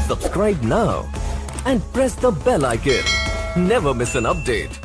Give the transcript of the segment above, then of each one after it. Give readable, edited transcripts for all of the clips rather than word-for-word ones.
Subscribe now and press the bell icon. Never miss an update.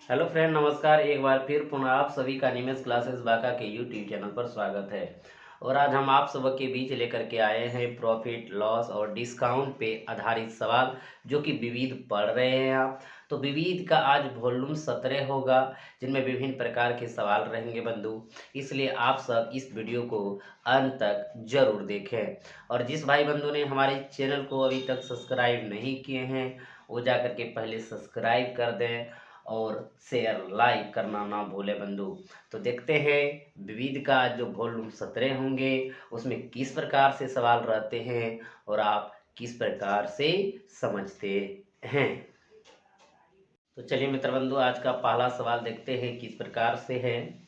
Hello friend, नमस्कार। एक बार फिर पुनः आप सभी का निमेश क्लासेस बांका के यूट्यूब चैनल पर स्वागत है। और आज हम आप सबके बीच लेकर के आए हैं प्रॉफिट लॉस और डिस्काउंट पे आधारित सवाल, जो कि विविध पढ़ रहे हैं आप। तो विविध का आज वॉल्यूम 17 होगा, जिनमें विभिन्न प्रकार के सवाल रहेंगे बंधु। इसलिए आप सब इस वीडियो को अंत तक जरूर देखें। और जिस भाई बंधु ने हमारे चैनल को अभी तक सब्सक्राइब नहीं किए हैं, वो जा करके पहले सब्सक्राइब कर दें और शेयर लाइक करना ना भूले बंधु। तो देखते हैं विविध का जो वॉल्यूम 17 होंगे उसमें किस प्रकार से सवाल रहते हैं और आप किस प्रकार से समझते हैं। तो चलिए मित्र बंधु, आज का पहला सवाल देखते हैं किस प्रकार से है।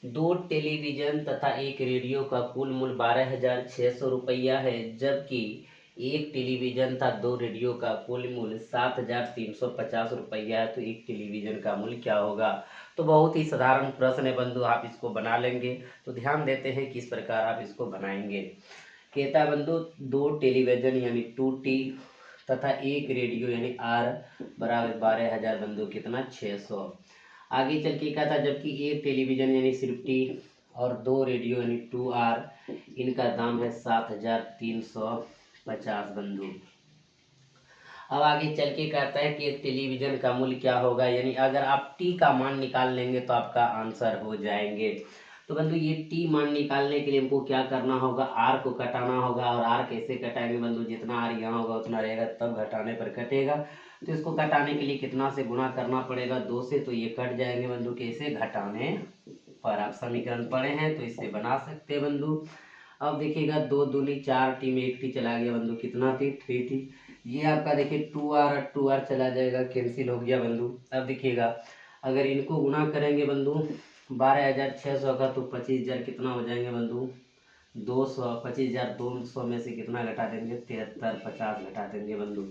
2 टेलीविज़न तथा एक रेडियो का कुल मूल्य 12,600 रुपया है, जबकि एक टेलीविज़न था 2 रेडियो का कुल मूल्य 7,350 रुपया है। तो एक टेलीविज़न का मूल्य क्या होगा। तो बहुत ही साधारण प्रश्न है बंधु, आप इसको बना लेंगे। तो ध्यान देते हैं किस प्रकार आप इसको बनाएंगे। कहता है बंधु 2 टेलीविज़न यानी 2T तथा एक रेडियो यानी R बराबर 12,000 बंधु कितना 600। आगे चल के क्या था, जबकि एक टेलीविज़न यानी सिर्फ T और 2 रेडियो यानी 2R, इनका दाम है 7,350 बंधु। अब आगे चल के कहता है कि एक टेलीविज़न का मूल्य क्या होगा, यानी अगर आप T का मान निकाल लेंगे तो आपका आंसर हो जाएंगे। तो बंधु ये T मान निकालने के लिए हमको क्या करना होगा, R को घटाना होगा। और R कैसे घटाएंगे बंधु, जितना R यहाँ होगा उतना रहेगा, तब घटाने पर घटेगा। तो इसको घटाने के लिए कितना से गुणा करना पड़ेगा, 2 से। तो ये कट जाएंगे बंधु कैसे, घटाने पर। आप समीकरण पढ़े हैं तो इससे बना सकते हैं बंधु। अब देखिएगा 2 दूनी 4 T में 1 T चला गया बंधु, कितना थी 3T। ये आपका देखिए 2R चला जाएगा, कैंसिल हो गया बंधु। अब देखिएगा अगर इनको गुणा करेंगे बंधु 12,600 का, तो 25,000 कितना हो जाएंगे बंधु 200। 25,200 में से कितना घटा देंगे 73, 50 घटा देंगे बंधु।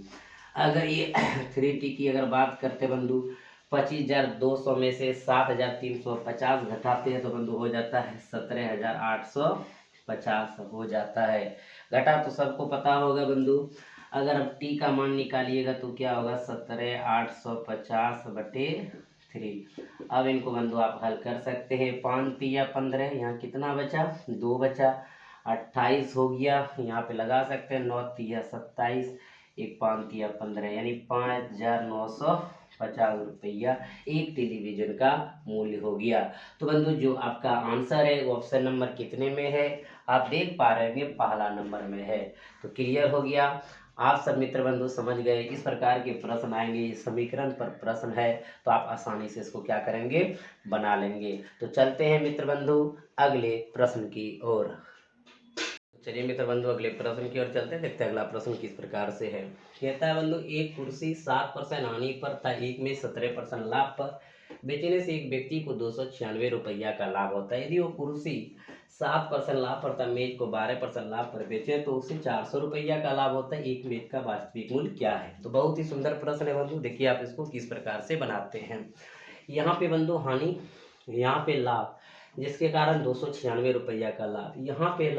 अगर ये 3T की अगर बात करते बंधु, 25,200 में से 7,350 घटाते हैं तो बंधु हो जाता है 17,850 हो जाता है। घटा तो सबको पता होगा बंधु। अगर अब T का मान निकालिएगा तो क्या होगा 17,850 बटे 3। अब इनको बंधु आप हल कर सकते हैं। 5 तिया 15, यहाँ कितना बचा 2 बचा, 28 हो गया। यहाँ पे लगा सकते हैं 9 तिया 27, 1 5 तिया 15, यानी 5,950 रुपया एक टेलीविज़न का मूल्य हो गया। तो बंधु जो आपका आंसर है वो ऑप्शन नंबर कितने में है, आप देख पा रहे हैं पहला नंबर में है। तो क्लियर हो गया, आप सब मित्र बंधु समझ गए। इस प्रकार के प्रश्न आएंगे, ये समीकरण पर प्रश्न है, तो आप आसानी से इसको क्या करेंगे, बना लेंगे। तो चलते हैं मित्र बंधु अगले प्रश्न की ओर। चलिए मित्र बंधु अगले प्रश्न की ओर चलते हैं, देखते हैं अगला प्रश्न किस प्रकार से है। कहता है बंधु एक कुर्सी 7% हानि पर तथा एक में 17% लाभ पर बेचने से एक व्यक्ति को 296 रुपया का लाभ होता है। यदि वो कुर्सी 7% लाभ पर तथा मेज को 12% लाभ पर बेचे तो उसे 400 रुपया का लाभ होता है। एक मेज का वास्तविक मूल्य क्या है। तो बहुत ही सुंदर प्रश्न है बंधु, देखिए आप इसको किस प्रकार से बनाते हैं। यहाँ पे बंधु हानि, यहाँ पे लाभ जिसके कारण 296 रुपया का लाभ, यहाँ पे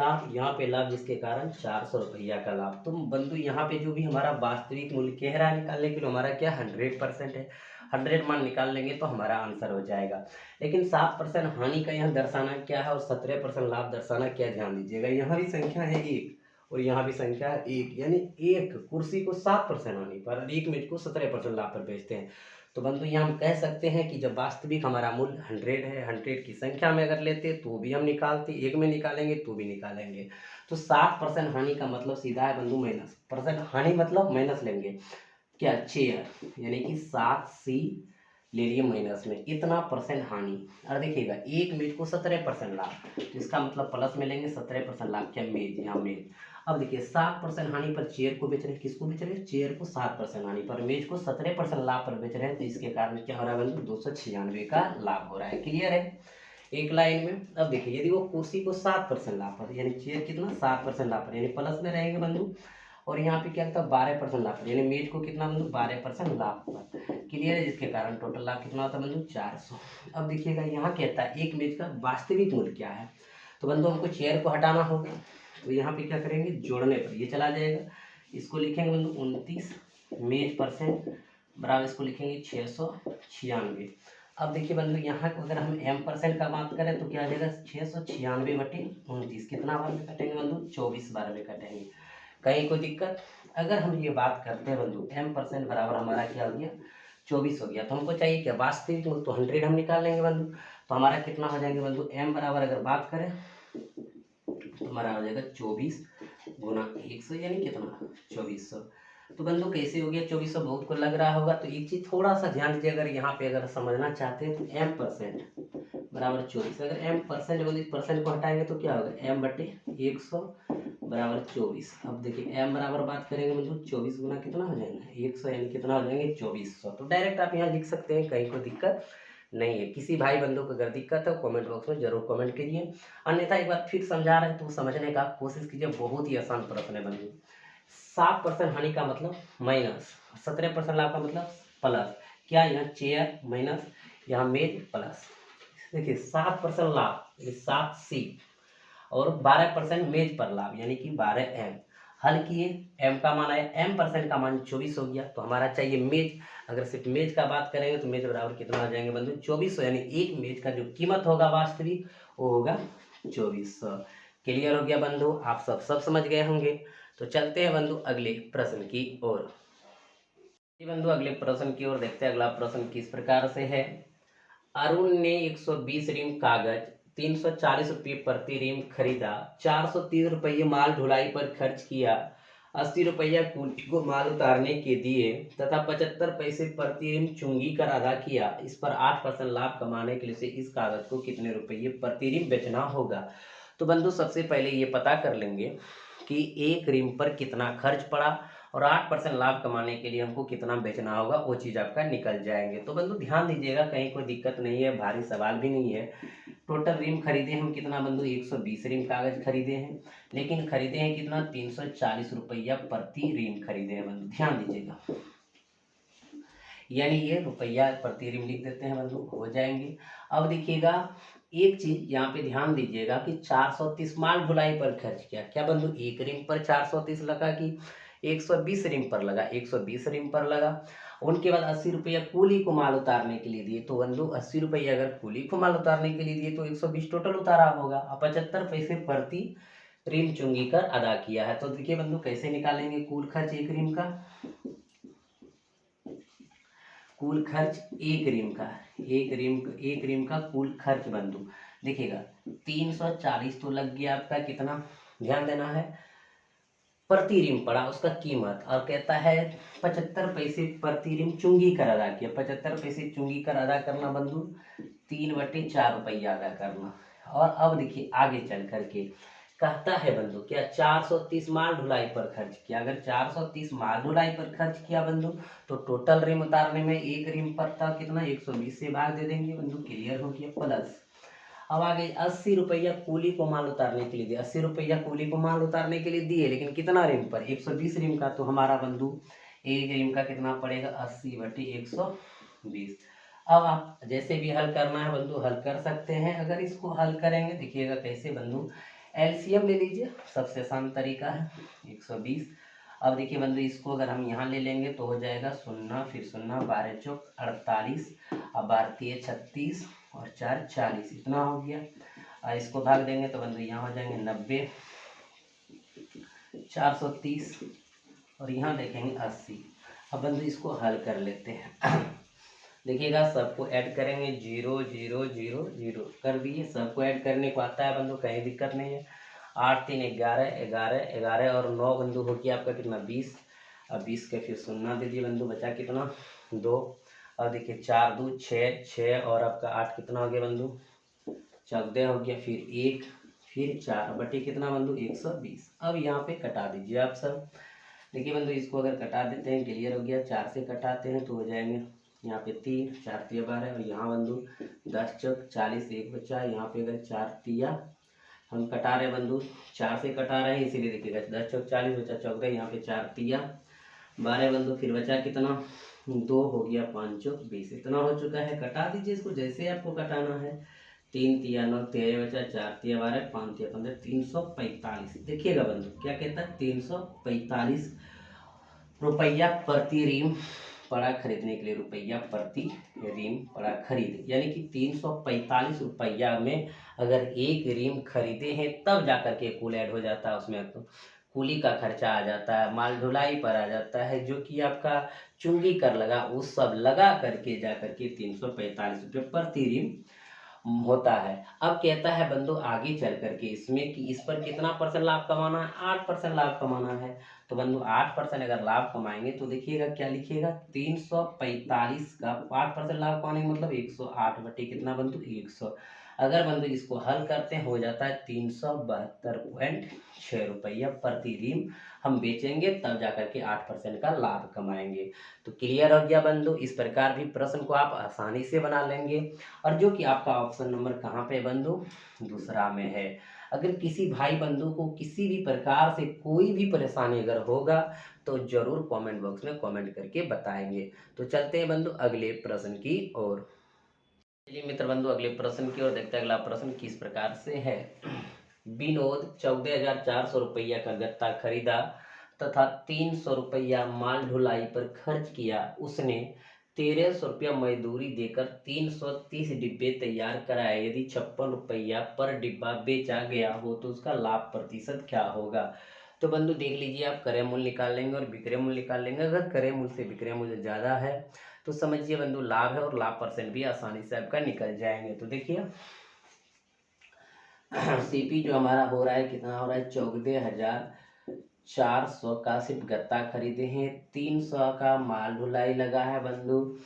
लाभ जिसके कारण 400 रुपया का लाभ। तो बंधु यहाँ पे जो भी हमारा वास्तविक मूल्य कह रहा है निकालने के लिए, हमारा क्या 100% है। 100 मान निकाल लेंगे तो हमारा आंसर हो जाएगा। लेकिन 7% हानि का यहाँ दर्शाना क्या है और 17% लाभ दर्शाना क्या, ध्यान दीजिएगा। यहाँ भी संख्या है 1 और यहाँ भी संख्या है 1, यानी एक कुर्सी को 7% हानि पर और एक मेज को 17% लाभ पर बेचते हैं। तो बंधु यहाँ हम कह सकते हैं कि जब वास्तविक हमारा मूल्य 100 है, 100 की संख्या में अगर लेते तो भी हम निकालते, एक में निकालेंगे तो भी निकालेंगे। तो 7% हानि का मतलब सीधा है बंधु माइनस परसेंट, हानि मतलब माइनस लेंगे क्या चेयर, यानी कि 7C ले लिए माइनस में, इतना परसेंट हानि। और देखिएगा एक मेज को 17% लाभ, तो इसका मतलब प्लस में लेंगे 17% लाभ क्या मेज, यहाँ मेज। अब देखिए 7% हानि पर चेयर को बेच रहे हैं, किसको बेच रहे हैं, चेयर को 7% हानि पर, मेज को 17% लाभ पर बेच रहे हैं। तो इसके कारण क्या हो रहा है बंधु 296 का लाभ हो रहा है। क्लियर है एक लाइन में। अब देखिए यदि वो कुर्सी को 7% लाभ पर, यानी चेयर कितना 7% लाभ पर, यानी प्लस में रहेंगे बंधु। और यहाँ पे क्या था 12% लाभ पर, यानी मेज को कितना बंधु 12% लाभ पर। क्लियर है, जिसके कारण टोटल लाभ कितना होता है बंधु 400। अब देखिएगा यहाँ कहता है एक मेज का वास्तविक मूल्य क्या है। तो बंधु हमको चेयर को हटाना होगा, तो यहाँ पे क्या करेंगे, जोड़ने पर ये चला जाएगा। इसको लिखेंगे बंधु 29 मेज परसेंट बराबर इसको लिखेंगे 696। अब देखिए बंधु यहाँ अगर हम m परसेंट का बात करें तो क्या आ जाएगा 696/29, कितना बार में कटेंगे बंधु, 24 बार में कटेंगे। कहीं कोई दिक्कत? अगर हम ये बात करते हैं बंधु m परसेंट बराबर हमारा क्या हो गया 24 हो गया, तो हमको चाहिए क्या वास्तविक, तो 100 हम निकाल लेंगे बंधु। तो हमारा कितना हो जाएंगे बंधु, m बराबर अगर बात करें तो हमारा हो जाएगा 24 गुना 100 यानी कितना 2400। तो बंधु कैसे हो गया 2400, बहुत को लग रहा होगा। तो एक चीज थोड़ा सा ध्यान दीजिए, अगर यहाँ पे अगर समझना चाहते हैं तो m परसेंट बराबर 24, अगर m परसेंट बंधु इस परसेंट को हटाएंगे तो क्या होगा m/100 बराबर 24। अब देखिए m बराबर बात करेंगे बंधु 24 गुना कितना हो जाएगा 100 यानी कितना हो जाएंगे 2400। तो डायरेक्ट आप यहाँ लिख सकते हैं, कहीं कोई दिक्कत नहीं है। किसी भाई बंधु को अगर दिक्कत है कमेंट बॉक्स में जरूर कमेंट कीजिए, अन्यथा एक बार फिर समझा रहे हैं तो समझने का कोशिश कीजिए। बहुत ही आसान प्रश्न है बंधु। 7% हानि का मतलब माइनस, 17% लाभ का मतलब प्लस, क्या यहाँ चेयर माइनस यहाँ मेज प्लस। देखिए 7% लाभ ये 7C और 12% मेज पर लाभ यानी कि 12M। हल किए, m का मान आया, m परसेंट का मान 24 हो गया, तो हमारा चाहिए मेज। अगर सिर्फ मेज का बात करेंगे तो मेज बराबर कितना हो जाएंगे बंधु 2400, यानी एक मेज का जो कीमत होगा वास्तविक वो होगा 2400। क्लियर हो गया बंधु, आप सब समझ गए होंगे। तो चलते हैं बंधु अगले प्रश्न की ओर। बंधु अगले प्रश्न की ओर देखते हैं। अगला प्रश्न किस प्रकार से है। अरुण ने 120 रिम कागज 340 रुपये प्रति रिम खरीदा, 430 रुपये माल ढुलाई पर खर्च किया, 80 रुपया कुली को माल उतारने के दिए तथा 75 पैसे प्रति रिम चुंगी कर अदा किया। इस पर 8% लाभ कमाने के लिए इस कागज को कितने रुपये प्रति रिम बेचना होगा। तो बंधु सबसे पहले ये पता कर लेंगे कि एक रिम पर कितना खर्च पड़ा और 8% लाभ कमाने के लिए हमको कितना बेचना होगा, वो चीज़ आपका निकल जाएंगे। तो बंधु ध्यान दीजिएगा, कहीं कोई दिक्कत नहीं है, भारी सवाल भी नहीं है। टोटल रिम खरीदे हम कितना बंधु 120 रिम कागज खरीदे हैं, लेकिन खरीदे हैं कितना 340 रुपया प्रति रिम खरीदे हैं बंधु, ध्यान दीजिएगा। यानी ये रुपया प्रति रिम लिख देते हैं बंधु, हो जाएंगे। अब देखिएगा एक चीज यहाँ पे ध्यान दीजिएगा कि 430 माल ढुलाई पर खर्च किया। क्या बंधु एक रिम पर 430 लगा कि 120 रिम पर लगा, 120 रिम पर लगा। उनके बाद 80 रुपया कूली को माल उतारने के लिए दिए, तो बंधु 80 रुपया अगर कूली को माल उतारने के लिए दिए तो 120 टोटल उतारा होगा। और 75 पैसे प्रति रिम चुंगी कर अदा किया है। तो देखिए बंधु कैसे निकालेंगे कुल खर्च एक रिम का, कुल खर्च एक रिम का, एक रिम का कुल खर्च बंधु देखिएगा 340 तो लग गया आपका कितना, ध्यान देना है, प्रति रिम पड़ा उसका कीमत, और कहता है 75 पैसे प्रति रिम चुंगी कर अदा किया। 75 पैसे चुंगी कर अदा करना बंधु 3/4 रुपया अदा करना। और अब देखिए आगे चल करके कहता है बंधु क्या 430 माल ढुलाई पर खर्च किया। अगर 430 माल ढुलाई पर खर्च किया बंधु तो टोटल रिम उतारने में एक रिम पर था कितना 120 से भाग दे देंगे बंधु, क्लियर हो गया। प्लस अब आगे 80 रुपया कूली को माल उतारने के लिए दिए, 80 रुपया कूली को माल उतारने के लिए दिए, लेकिन कितना रिम पर 120 रिम का। तो हमारा बंधु एक रिम का कितना पड़ेगा 80/120। अब आप जैसे भी हल करना है बंधु हल कर सकते हैं। अगर इसको हल करेंगे देखिएगा कैसे बंधु, एलसीएम ले लीजिए, सबसे आसान तरीका है 120। अब देखिए बंधु इसको अगर हम यहाँ ले लेंगे तो हो जाएगा 0 फिर 0 12 चौक 48, अब 12 36 और 4 40, इतना हो गया। और इसको भाग देंगे तो बंधु यहाँ हो जाएंगे 90, 430 और यहाँ देखेंगे 80। अब बंधु इसको हल कर लेते हैं। देखिएगा सबको ऐड करेंगे 0 0 0 0 कर दिए, सबको ऐड करने को आता है बंधु, कहीं दिक्कत नहीं है। 8 3 11 11 11 और 9 बंधु हो गया आपका कितना 20। अब 20 के फिर 0 दे दिए बंधु, बचा कितना 2। अब देखिए 4 2 6 6 और आपका 8 कितना हो गया बंधु 14 हो गया, फिर 1 फिर 4 बटे कितना बंधु 120। अब यहाँ पे कटा दीजिए आप सब। देखिए बंधु इसको अगर कटा देते हैं क्लियर हो गया, 4 से कटाते हैं तो हो जाएंगे यहाँ पे 3 4 3 12 और यहाँ बंधु 10 चौक 40 एक बचा। यहाँ पे अगर 4 तिया हम कटा रहे बंधु 4 से कटा रहे हैं इसीलिए देखिएगा 10 चौक 40 बचा 14, यहाँ पे 4 तिया 12 बंधु, फिर बचा कितना 2 हो गया 5 चौक 20, इतना हो चुका है। कटा दीजिए इसको जैसे आपको कटाना है, तीन तिया 9, 13 बचा, 4 तिया 12, 5 तिया 15, 345। देखिएगा बंधु क्या कहता है, 345 रुपया प्रति रीम पड़ा खरीदने के लिए, रुपया प्रति रीम पड़ा खरीद, यानी कि 345 रुपया में अगर एक रीम खरीदे हैं तब जाकर के कुल ऐड हो जाता है उसमें। तो कूली का खर्चा आ जाता है, माल ढुलाई पर आ जाता है, जो कि आपका चुंगी कर लगा, वो सब लगा करके जा करके 345 रुपये प्रति रीम होता है। अब कहता है बंधु आगे चल करके इसमें कि इस पर कितना परसेंट लाभ कमाना है, 8% लाभ कमाना है। तो बंधु 8% अगर लाभ कमाएंगे तो देखिएगा क्या लिखिएगा, 345 का 8% लाभ कमाने का मतलब 108 बटे कितना बंधु, 100। अगर बंधु इसको हल करते हैं हो जाता है 372.6 रुपया प्रति रीम हम बेचेंगे, तब जाकर के 8% का लाभ कमाएंगे। तो क्लियर हो गया बंधु, इस प्रकार भी प्रश्न को आप आसानी से बना लेंगे। और जो कि आपका ऑप्शन नंबर कहाँ पे बंधु, दूसरा में है। अगर किसी भाई बंधु को किसी भी प्रकार से कोई भी परेशानी अगर होगा तो जरूर कमेंट बॉक्स में कमेंट करके बताएंगे। तो चलते हैं बंधु अगले प्रश्न की ओर। चलिए मित्र बंधु अगले प्रश्न की ओर देखते हैं। अगला प्रश्न किस प्रकार से है, विनोद 14,400 रुपया का गत्ता खरीदा तथा 300 रुपया माल ढुलाई पर खर्च किया। उसने 1300 रुपया मजदूरी देकर 330 डिब्बे तैयार कराए। यदि 56 रुपया पर डिब्बा बेचा गया हो तो उसका लाभ प्रतिशत क्या होगा। तो बंधु देख लीजिए, आप क्रय मूल्य निकाल लेंगे और विक्रय मूल्य निकाल लेंगे। अगर क्रय मूल्य से विक्रय मूल्य ज़्यादा है तो समझिए बंधु लाभ है, और लाभ परसेंट भी आसानी से आपका निकल जाएंगे। तो देखिए सीपी जो हमारा हो रहा है कितना हो रहा है, 14,400 का सिर्फ गत्ता खरीदे हैं, 300 का माल ढुलाई लगा है बंधु,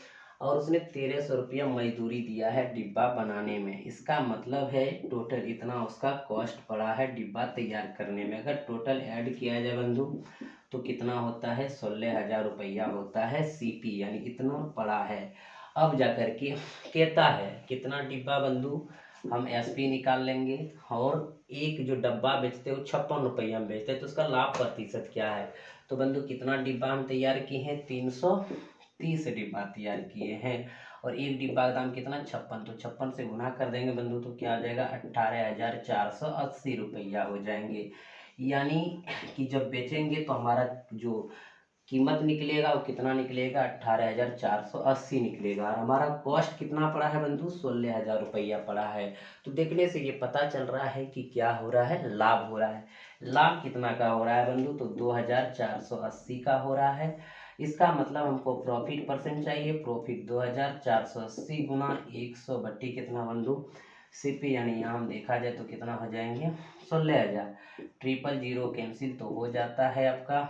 और उसने 1300 रुपया मजदूरी दिया है डिब्बा बनाने में। इसका मतलब है टोटल इतना उसका कॉस्ट पड़ा है डिब्बा तैयार करने में। अगर टोटल ऐड किया जाए बंधु तो कितना होता है, 16,000 रुपया होता है सीपी, यानी इतना पड़ा है। अब जाकर के कहता है कितना डिब्बा बंधु, हम एसपी निकाल लेंगे, और एक जो डब्बा बेचते हो 56 रुपया में बेचते हैं, तो उसका लाभ प्रतिशत क्या है। तो बंधु कितना डिब्बा हम तैयार किए हैं, 330 डिब्बा तैयार किए हैं, और एक डिब्बा का दाम कितना, 56, तो 56 से गुना कर देंगे बंधु तो क्या आ जाएगा, 18,480 रुपया हो जाएंगे। यानी कि जब बेचेंगे तो हमारा जो कीमत निकलेगा वो कितना निकलेगा, 18,480 निकलेगा, और हमारा कॉस्ट कितना पड़ा है बंधु, 16,000 रुपया पड़ा है। तो देखने से ये पता चल रहा है कि क्या हो रहा है, लाभ हो रहा है। लाभ कितना का हो रहा है बंधु, तो 2,480 का हो रहा है। इसका मतलब हमको प्रॉफिट परसेंट चाहिए, प्रॉफिट 2,480 गुना 100 बट्टी कितना बंधु सीपी, यानी यहाँ हम देखा जाए तो कितना हो जाएंगे, 16,000। 000 कैंसिल तो हो जाता है आपका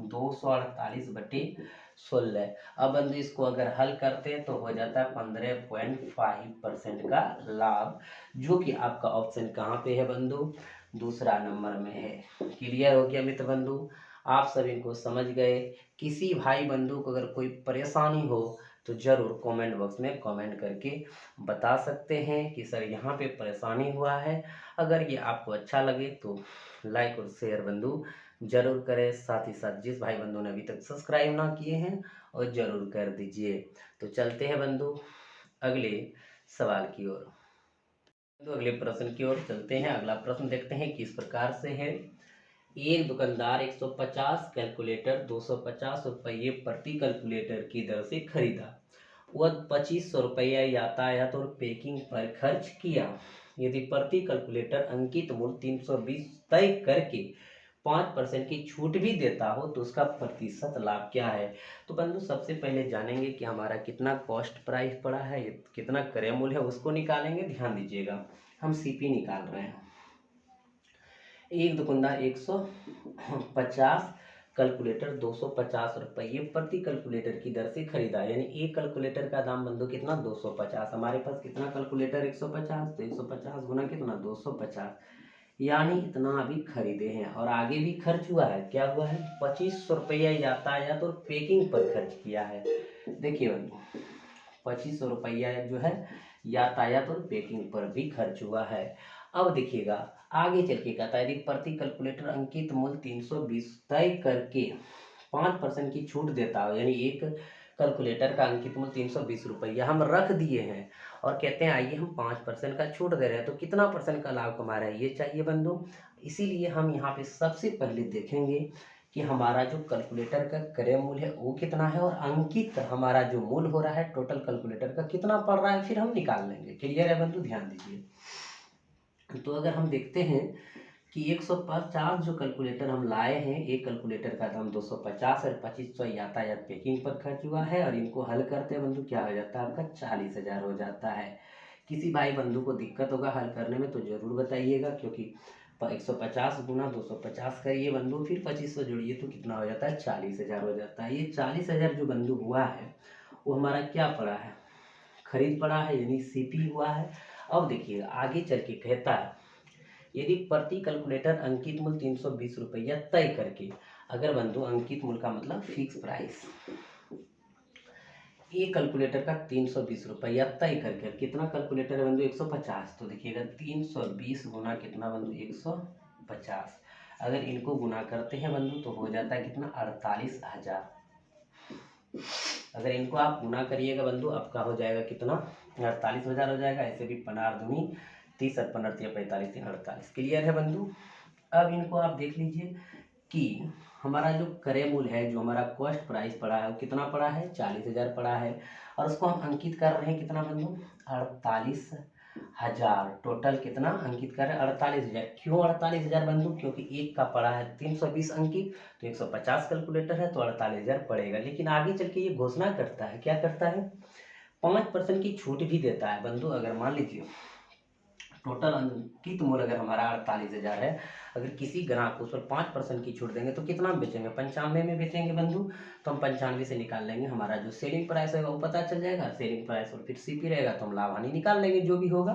248 बटे 16। अब बंधु इसको अगर हल करते हैं तो हो जाता है 15.5% का लाभ, जो कि आपका ऑप्शन कहाँ पे है बंधु, दूसरा नंबर में है। क्लियर हो गया मित्र बंधु, आप सभी को समझ गए। किसी भाई बंधु को अगर कोई परेशानी हो तो जरूर कमेंट बॉक्स में कमेंट करके बता सकते हैं कि सर यहाँ पे परेशानी हुआ है। अगर ये आपको अच्छा लगे तो लाइक और शेयर बंधु जरूर करें, साथ ही साथ जिस भाई बंधु ने अभी तक सब्सक्राइब ना किए हैं और जरूर कर दीजिए। तो चलते हैं बंधु अगले सवाल की ओर। तो अगले प्रश्न की ओर चलते हैं। अगला प्रश्न देखते हैं किस प्रकार से है। एक दुकानदार 150 कैलकुलेटर 250 रुपये प्रति कैलकुलेटर की दर से खरीदा। वह 2500 रुपया यातायात और पैकिंग पर खर्च किया। यदि प्रति कैलकुलेटर अंकित मूल्य 320 तय करके 5% की छूट भी देता हो तो उसका प्रतिशत लाभ क्या है। तो बंधु सबसे पहले जानेंगे कि हमारा कितना कॉस्ट प्राइस पड़ा है, कितना क्रय मूल्य है, उसको निकालेंगे। ध्यान दीजिएगा, हम सीपी निकाल रहे हैं। एक दुकानदार 150 कैलकुलेटर 250 रुपये प्रति कैलकुलेटर की दर से खरीदा, यानी एक कैलकुलेटर का दाम बंधु कितना, 250। हमारे पास कितना कैलकुलेटर 150, तो 150 गुना कितना 250, यानी इतना अभी खरीदे हैं। और आगे भी खर्च हुआ है, क्या हुआ है, 2500 रुपया यातायात और पैकिंग पर खर्च किया है। देखिए बंधु 2500 रुपया जो है यातायात और पैकिंग पर भी खर्च हुआ है। अब देखिएगा आगे चल के कहता है यदि प्रति कैलकुलेटर अंकित मूल्य 320 तय करके 5% की छूट देता हो, यानी एक कैलकुलेटर का अंकित मूल्य 320 रुपया हम रख दिए हैं और कहते हैं आइए हम 5% का छूट दे रहे हैं, तो कितना परसेंट का लाभ कमा रहे हैं ये चाहिए बंधु। इसीलिए हम यहाँ पे सबसे पहले देखेंगे कि हमारा जो कैलकुलेटर का क्रय मूल्य है वो कितना है, और अंकित हमारा जो मूल्य हो रहा है टोटल कैलकुलेटर का कितना पड़ रहा है, फिर हम निकाल लेंगे। क्लियर है बंधु, ध्यान दीजिए। तो अगर हम देखते हैं कि 150 जो कैलकुलेटर हम लाए हैं, एक कैलकुलेटर का दाम 250 और 2500 यातायात पैकिंग पर खर्च हुआ है, और इनको हल करते हैं बंधु क्या हो जाता है आपका 40,000 हो जाता है। किसी भाई बंधु को दिक्कत होगा हल करने में तो ज़रूर बताइएगा, क्योंकि 150 गुना 250 करिए बंधु, फिर 2500 जोड़िए तो कितना हो जाता है 40,000 हो जाता है। ये 40,000 जो बंधु हुआ है वो हमारा क्या पड़ा है, खरीद पड़ा है, यानी सीपी हुआ है। अब देखिए आगे चल के कहता है यदि प्रति कैलकुलेटर अंकित मूल्य 320 रुपया तय करके, अगर बंधु अंकित मूल्य का मतलब फिक्स प्राइस, एक कैलकुलेटर का 320 रुपया तय करके, कितना कैलकुलेटर है बंधु 150, तो देखिएगा 320 गुना कितना बंधु 150, अगर इनको गुना करते हैं बंधु तो हो जाता है कितना 48,000। अगर इनको आप गुना करिएगा बंधु आपका हो जाएगा कितना 48,000 हो जाएगा। ऐसे भी 15 दूनी 30 और 15 45 3 48। क्लियर है बंधु। अब इनको आप देख लीजिए कि हमारा जो क्रय मूल्य है, जो हमारा कॉस्ट प्राइस पड़ा है वो कितना पड़ा है 40,000 पड़ा है, और उसको हम अंकित कर रहे हैं कितना बंधु 48,000। टोटल कितना अंकित कर रहे हैं 48,000। क्यों 48,000 बंधु, क्योंकि एक का पड़ा है 320 अंकित, तो 150 कैलकुलेटर है तो 48,000 पड़ेगा। लेकिन आगे चल के ये घोषणा करता है, क्या करता है 5% की छूट भी देता है बंधु। अगर मान लीजिए टोटल अंकित मूल्य अगर हमारा 48,000 है, अगर किसी ग्राहक को उस पर 5% की छूट देंगे तो कितना में बेचेंगे 95 में बेचेंगे बंधु, तो हम 95 से निकाल लेंगे, हमारा जो सेलिंग प्राइस होगा वो पता चल जाएगा, सेलिंग प्राइस और फिर सीपी रहेगा तो हम लाभ हानि निकाल लेंगे जो भी होगा।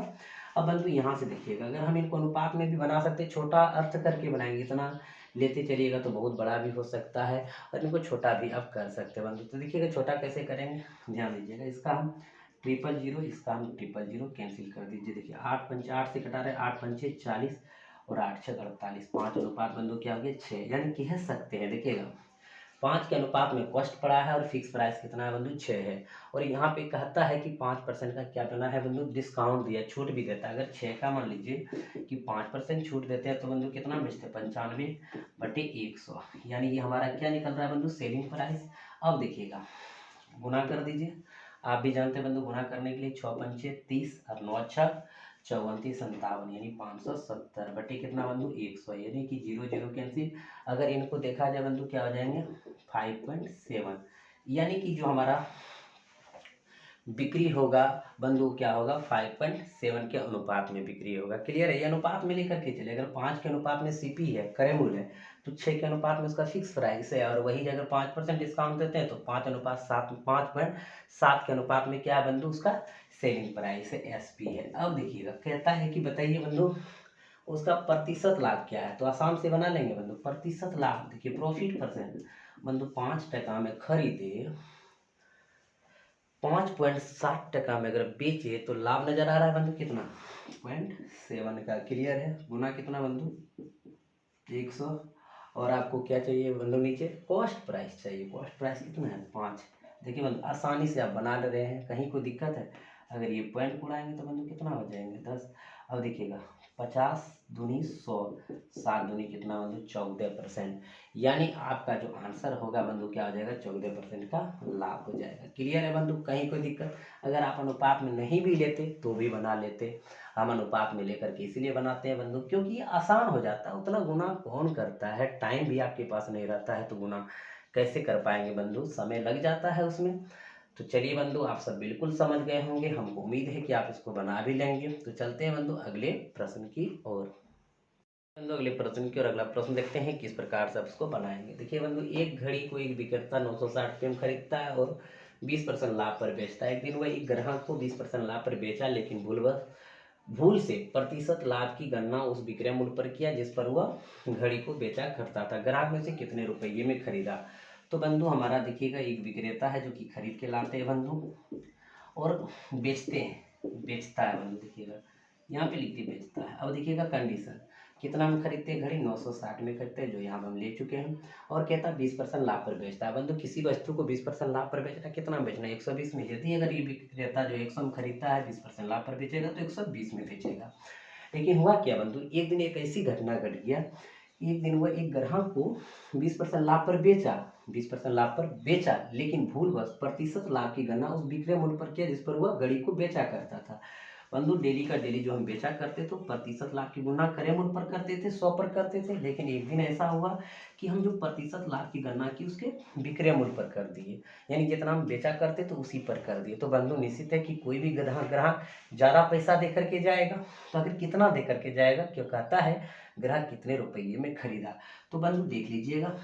अब बंधु यहाँ से देखिएगा, अगर हम इनको अनुपात में भी बना सकते, छोटा अर्थ करके बनाएंगे, इतना लेते चलिएगा तो बहुत बड़ा भी हो सकता है, और इनको छोटा भी आप कर सकते हैं बंधु। तो देखिएगा छोटा कैसे करेंगे, ध्यान दीजिएगा, इसका हम 000, इसका हम 000 कैंसिल कर दीजिए। देखिए 8 पंचे 8 से कटा रहे, 8 पंचे 40 और 8 छः 48, 5 अनुपात बंधु क्या हो गया 6, यानी कह सकते हैं देखिएगा 5 के अनुपात में कॉस्ट पड़ा है और फिक्स प्राइस कितना है बंधु 6 है। और यहाँ पे कहता है कि 5% का क्या बना है बंधु डिस्काउंट दिया, छूट भी देता है। अगर 6 का मान लीजिए कि 5% छूट देते हैं तो बंधु कितना बेचते हैं 95/100, यानी ये हमारा क्या निकल रहा है बंधु सेलिंग प्राइस। अब देखिएगा गुना कर दीजिए, आप भी जानते हैं बंधु गुना करने के लिए 6 पंचे 30 और 9 छः 34 57, यानी 570 कितना बंधु 100, यानी कि 0 कैंसिल। अगर इनको देखा जाए बंधु क्या हो जाएंगे 5.7, यानी कि जो हमारा बिक्री होगा बंधु क्या होगा 5.7 के अनुपात में बिक्री होगा। क्लियर है, ये अनुपात में लेकर के चले। अगर 5 के अनुपात में सीपी है क्रय मूल्य है तो 6 के अनुपात में उसका फिक्स प्राइस है, और वही अगर 5% डिस्काउंट देते हैं तो 5:7 5.7 के अनुपात में क्या है बंधु उसका सेलिंग प्राइस है एसपी है। अब देखिएगा कहता है कि बताइए बंधु उसका प्रतिशत लाभ क्या है, तो आसान से बना लेंगे बंधु। प्रतिशत लाभ देखिए प्रॉफिट परसेंट बंधु 5% में खरीदे 5.7% में अगर बेचे तो लाभ नजर आ रहा है बंधु कितना 0.7 का। क्लियर है, गुना कितना बंधु 100, और आपको क्या चाहिए बंधु नीचे कॉस्ट प्राइस चाहिए। कॉस्ट प्राइस कितना है 5। देखिए बंधु आसानी से आप बना ले रहे हैं, कहीं कोई दिक्कत है। अगर ये पॉइंट को उड़ाएंगे तो बंधु कितना हो जाएंगे 10। अब देखिएगा 50 दूनी 100 7 दूनी कितना बंधु 14%, यानी आपका जो आंसर होगा बंधु क्या हो जाएगा 14% का लाभ हो जाएगा। क्लियर है बंधु, कहीं कोई दिक्कत। अगर आप अनुपात में नहीं भी लेते तो भी बना लेते, हम अनुपात में लेकर के इसीलिए बनाते हैं बंधु क्योंकि ये आसान हो जाता है। उतना गुना कौन करता है, टाइम भी आपके पास नहीं रहता है तो गुना कैसे कर पाएंगे बंधु, समय लग जाता है उसमें। तो चलिए बंधु आप सब बिल्कुल समझ गए होंगे, हमको उम्मीद है कि आप इसको बना भी लेंगे। तो चलते हैं बंधु अगले प्रश्न की ओर। बंधु अगले प्रश्न की और अगला प्रश्न देखते हैं किस प्रकार से आप इसको बनाएंगे। देखिए बंधु एक घड़ी को एक विक्रेता 960 रुपये में खरीदता है और 20% लाभ पर बेचता है। एक दिन वह एक ग्राहक को 20% लाभ पर बेचा, लेकिन भूल से प्रतिशत लाभ की गणना उस विक्रय मूल्य पर किया जिस पर वह घड़ी को बेचा करता था। ग्राहक में से कितने रुपये में खरीदा। तो बंधु हमारा देखिएगा एक विक्रेता है जो कि खरीद के लाते हैं बंधु और बेचता है बंधु। देखिएगा यहाँ पे लिखते बेचता है। अब देखिएगा कंडीशन कितना में खरीदते हैं घड़ी, 960 में खरीदते हैं, जो यहाँ हम ले चुके हैं। और कहता है 20% लाभ पर बेचता है। बंधु किसी वस्तु को 20% लाभ पर बेचना, कितना बेचना है, 120 में। यदि अगर ये विक्रेता जो 100 में खरीदता है 20% लाभ पर बेचेगा तो 120 में बेचेगा। लेकिन हुआ क्या बंधु, एक दिन एक ऐसी घटना घट गया। एक दिन वह एक ग्राहक को 20% लाभ पर बेचा, 20% लाभ पर बेचा, लेकिन भूलवश प्रतिशत लाभ की गणना उस विक्रय मूल्य पर किया जिस पर वह घड़ी को बेचा करता था। बंधु डेली का डेली जो हम बेचा करते तो प्रतिशत लाभ की गणना क्रय मूल्य पर करते थे, 100 पर करते थे। लेकिन एक दिन ऐसा हुआ कि हम जो प्रतिशत लाभ की गणना की उसके विक्रय मूल्य पर कर दिए, यानी जितना हम बेचा करते तो उसी पर कर दिए। तो बंधु निश्चित है कि कोई भी ग्राहक ज़्यादा पैसा दे करके जाएगा, तो आखिर कितना दे करके जाएगा, क्यों कहता है ग्राहक कितने रुपये में खरीदा। तो बंधु देख लीजिएगा,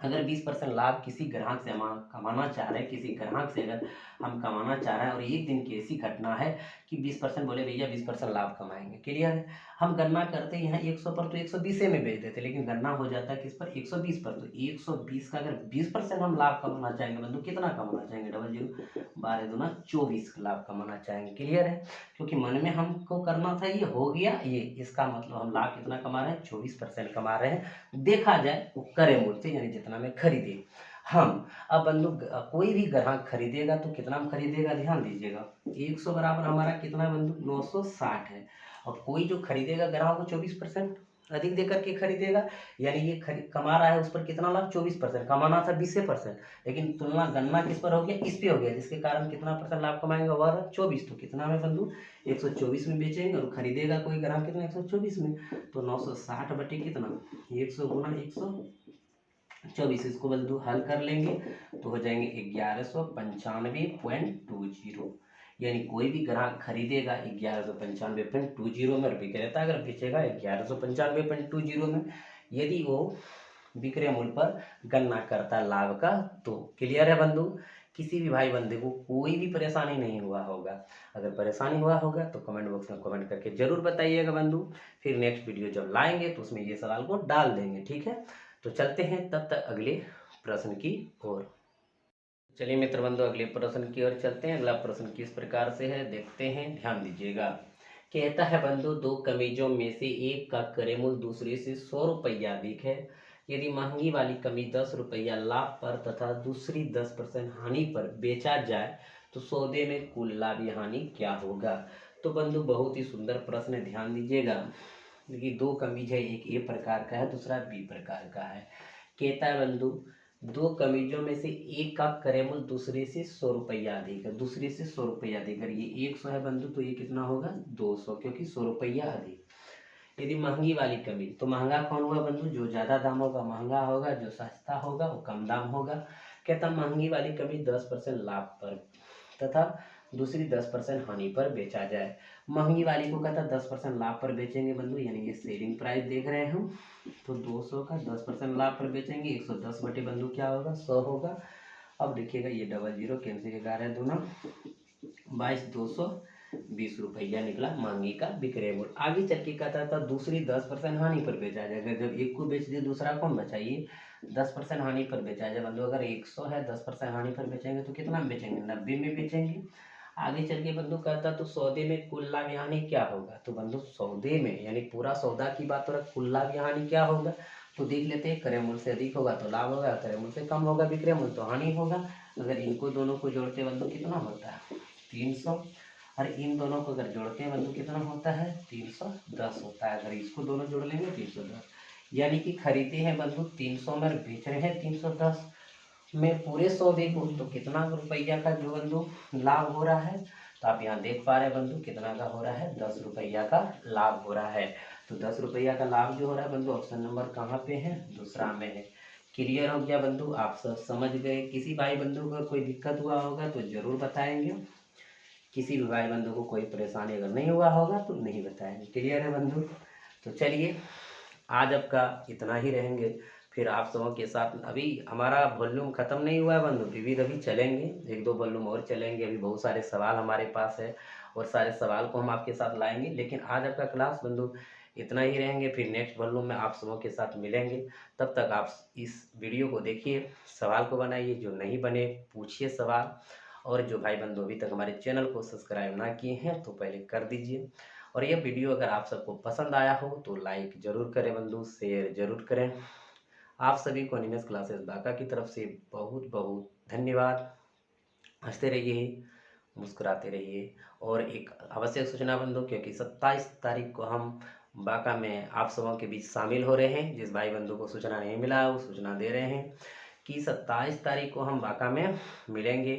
अगर 20% लाभ किसी ग्राहक से हम कमाना चाह रहे हैं, किसी ग्राहक से अगर हम कमाना चाह रहे हैं और एक दिन की ऐसी घटना है कि 20% बोले भैया 20% लाभ कमाएंगे, क्लियर है। हम गणना करते हैं यहाँ 100 पर तो 120 में बेच देते, लेकिन गणना हो जाता है किस पर, 120 पर। तो 120 का अगर 20% हम लाभ कमाना चाहेंगे बंधु, कितना कमाना चाहेंगे, 00 12 दूना 24 लाभ कमाना चाहेंगे, क्लियर है। क्योंकि मन में हमको करना था ये हो गया ये, इसका मतलब हम लाभ कितना कमा रहे हैं, 24% कमा रहे हैं। देखा जाए वो क्रय मूल्य से, यानी जितना में खरीदे हम। अब बंधु कोई भी ग्राहक खरीदेगा तो कितना में खरीदेगा, ध्यान दीजिएगा, 100 बराबर हमारा कितना बंधु 960 है। और कोई जो खरीदेगा ग्राहक को 24% अधिक देकर के खरीदेगा, यानी ये कमा रहा है उस पर कितना लाभ, 24%। कमाना था 20%, लेकिन तुलना गणना किस पर हो गया, इस पे हो गया, जिसके कारण कितना परसेंट लाभ कमाएंगे, वह 24। तो कितना में बंधु 124 में बेचेंगे, और खरीदेगा कोई ग्राहक कितना 124 में। तो 960 बटे कितना 100 गुना 124, इसको बंधु हल कर लेंगे तो हो जाएंगे 1195.20, यानी कोई भी ग्राहक खरीदेगा 1195.20 में, और विक्रेता अगर बेचेगा 1195.20 में, यदि वो विक्रय मूल्य पर गणना करता लाभ का। तो क्लियर है बंधु, किसी भी भाई बंधु को कोई भी परेशानी नहीं हुआ होगा। अगर परेशानी हुआ होगा तो कमेंट बॉक्स में कमेंट करके जरूर बताइएगा बंधु, फिर नेक्स्ट वीडियो जब लाएंगे तो उसमें ये सवाल को डाल देंगे, ठीक है। तो चलते हैं तब तक अगले प्रश्न की ओर। चलिए मित्र बंधु अगले प्रश्न की ओर चलते हैं। अगला प्रश्न किस प्रकार से है देखते हैं, ध्यान दीजिएगा। कहता है बंधु, दो कमीजों में से एक का क्रय मूल्य दूसरे से 100 रुपया अधिक है। यदि महंगी वाली कमीज 10 रुपया लाभ पर तथा दूसरी 10% हानि पर बेचा जाए तो सौदे में कुल लाभ या हानि क्या होगा। तो बंधु बहुत ही सुंदर प्रश्न है, ध्यान दीजिएगा। देखिए दो कमीज है, एक ए प्रकार का है, दूसरा बी प्रकार का है। कहता है बंधु, दो कमीजों में से एक का क्रय मूल्य दूसरे से 100 रुपया अधिक है, दूसरे से 100 रुपया अधिक है। ये 100 है बंधु, तो ये कितना होगा 200, क्योंकि 100 रुपया अधिक। यदि महंगी वाली कमीज, तो महंगा कौन हुआ बंधु, जो ज़्यादा दाम होगा महंगा होगा, जो सस्ता होगा वो कम दाम होगा। कहता महंगी वाली कमीज 10% लाभ पर तथा दूसरी 10% हानि पर बेचा जाए। महंगी वाली को कहता 10% लाभ पर बेचेंगे बंधु, यानी ये सेलिंग प्राइस देख रहे हैं हम। तो 200 का 10% लाभ पर बेचेंगे, 110 बटे बंधु क्या होगा 100 होगा। अब देखिएगा ये 00 कैंसिल, 11 दूना 22, 220 रुपया निकला महंगी का विक्रय मूल्य। आगे चल के कहता था दूसरी 10% हानि पर बेचा जाएगा। जब एक को बेच दिए दूसरा कौन बचाइए, 10% हानि पर बेचा जाए बंधु। अगर 100 है 10% हानि पर बेचेंगे तो कितना में बेचेंगे, 90 में बेचेंगे। आगे चल के बंधु कहता तो सौदे में कुल लाभ या हानि क्या होगा। तो बंधु सौदे में यानी पूरा सौदा की बात हो रहा है, कुल लाभ या हानि क्या होगा। तो देख लेते हैं, क्रय मूल्य से अधिक होगा तो लाभ होगा, क्रय मूल्य से कम होगा विक्रय मूल्य तो हानि होगा। अगर इनको दोनों को जोड़ते बंधु कितना होता है 300, और इन दोनों को अगर जोड़ते हैं बंधु कितना होता है 310 होता है। अगर इसको दोनों जोड़ लेंगे 310, यानी कि खरीदे हैं बंधु 300 में, बेच रहे हैं 310 में पूरे सौदे को। तो कितना रुपया का जो बंधु लाभ हो रहा है, तो आप यहाँ देख पा रहे हैं बंधु कितना का हो रहा है 10 रुपया का लाभ हो रहा है। तो 10 रुपया का लाभ जो हो रहा है बंधु ऑप्शन नंबर कहाँ पे है, दूसरा में है। क्लियर हो गया बंधु, आप सब समझ गए। किसी भाई बंधु को कोई दिक्कत हुआ होगा तो जरूर बताएंगे, किसी भी भाई बंधु को कोई परेशानी अगर नहीं हुआ होगा तो नहीं बताएंगे। क्लियर है बंधु। तो चलिए आज आपका इतना ही रहेंगे, फिर आप सबों के साथ। अभी हमारा वॉल्यूम ख़त्म नहीं हुआ है बंधु, विविध अभी चलेंगे, 1-2 वॉल्यूम और चलेंगे। अभी बहुत सारे सवाल हमारे पास है और सारे सवाल को हम आपके साथ लाएंगे। लेकिन आज आपका क्लास बंधु इतना ही रहेंगे, फिर नेक्स्ट वॉल्यूम में आप सबों के साथ मिलेंगे। तब तक आप इस वीडियो को देखिए, सवाल को बनाइए, जो नहीं बने पूछिए सवाल। और जो भाई बंधु अभी तक हमारे चैनल को सब्सक्राइब ना किए हैं तो पहले कर दीजिए, और यह वीडियो अगर आप सबको पसंद आया हो तो लाइक ज़रूर करें बंधु, शेयर ज़रूर करें। आप सभी को एनिमेस क्लासेस बांका की तरफ से बहुत बहुत धन्यवाद। हंसते रहिए, मुस्कुराते रहिए। और एक आवश्यक सूचना बंधु, क्योंकि 27 तारीख को हम बांका में आप सबों के बीच शामिल हो रहे हैं। जिस भाई बंधु को सूचना नहीं मिला है वो सूचना दे रहे हैं कि 27 तारीख को हम बांका में मिलेंगे।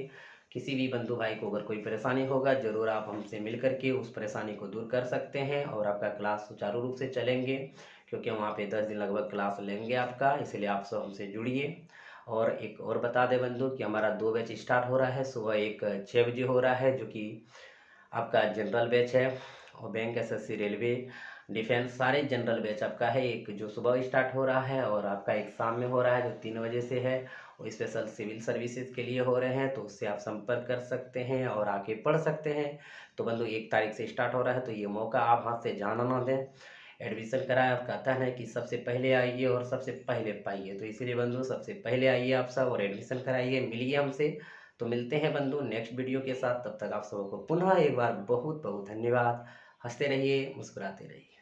किसी भी बंधु भाई को अगर कोई परेशानी होगा ज़रूर आप हमसे मिल करके उस परेशानी को दूर कर सकते हैं और आपका क्लास सुचारू रूप से चलेंगे, क्योंकि वहाँ पे 10 दिन लगभग क्लास लेंगे आपका, इसलिए आप सब हमसे जुड़िए। और एक और बता दें बंधु कि हमारा 2 बैच स्टार्ट हो रहा है। सुबह एक 6 बजे हो रहा है, जो कि आपका जनरल बैच है, और बैंक, एसएससी, रेलवे, डिफेंस सारे जनरल बैच आपका है। एक जो सुबह स्टार्ट हो रहा है और आपका एक शाम में हो रहा है जो 3 बजे से है, वो स्पेशल सिविल सर्विसेज के लिए हो रहे हैं। तो उससे आप संपर्क कर सकते हैं और आके पढ़ सकते हैं। तो बंधु 1 तारीख से स्टार्ट हो रहा है, तो ये मौका आप हाथ से जाना ना दें। एडमिशन कराएं। आप कहता है कि सबसे पहले आइए और सबसे पहले पाइए, तो इसीलिए बंधु सबसे पहले आइए आप सब और एडमिशन कराइए, मिलिए हमसे। तो मिलते हैं बंधु नेक्स्ट वीडियो के साथ, तब तक आप सबको पुनः एक बार बहुत बहुत धन्यवाद। हंसते रहिए, मुस्कुराते रहिए।